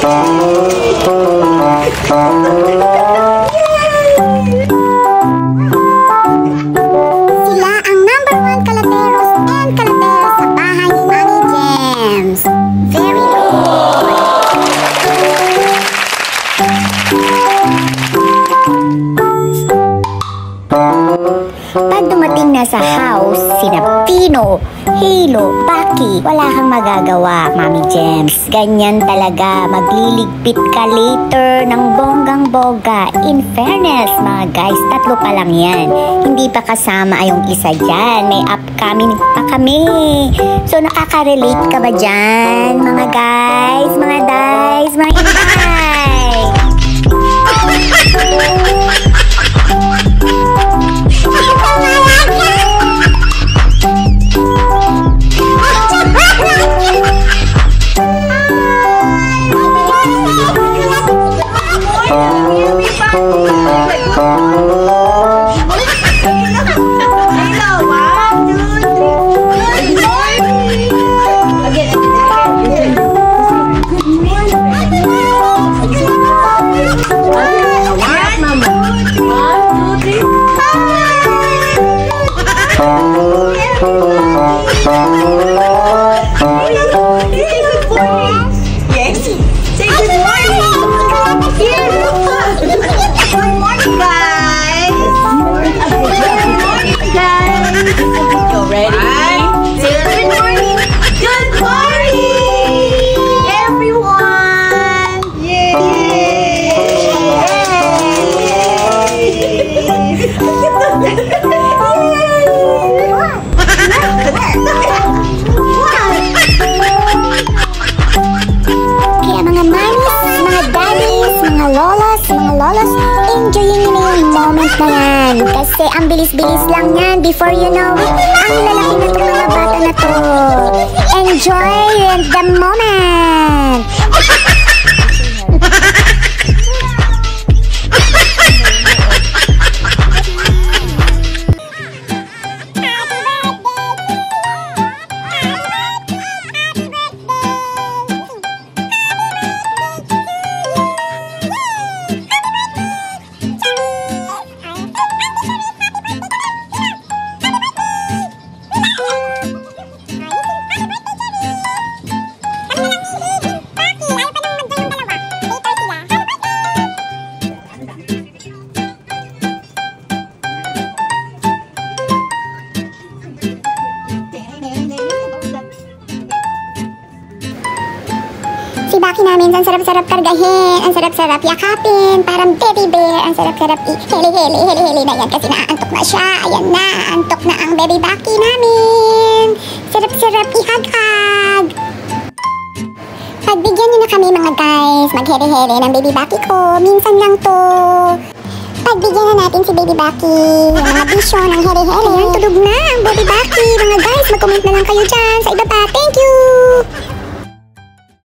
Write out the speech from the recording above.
Sila ang #1 kalateros and kalateras sa bahay ni Mami Gems. Very good. Pag dumating na sa house, sina Pino, Halo, Baki, wala kang magagawa, Mami Gems. Ganyan talaga, magliligpit ka later ng bonggang-boga. In fairness, mga guys, 3 pa lang yan. Hindi pa kasama yung isa dyan. May upcoming pa kami. So, nakaka-relate ka ba dyan, mga guys, mga guys, mga inay? Enjoyin nyo na yung moment na yan. Kasi ang bilis-bilis lang yan. Before you know it, ang lalaki na itong mga bata na to. Enjoy the moment! Si Baki namin, ang sarap-sarap kargahin, ang sarap-sarap yakapin, parang teddy bear, ang sarap-sarap heli-heli na yan kasi naantok na siya. Ayan na, antok na ang baby Baki namin. Sarap-sarap ihag-hag. Pagbigyan niyo na kami mga guys, magheli-heli ng baby Baki ko, minsan lang to. Pagbigyan na natin si baby Baki, yung mga bisyo ng heli-heli. Ayan, tulog na ang baby Baki. Mga guys, mag-comment na lang kayo dyan sa ibaba. Thank you!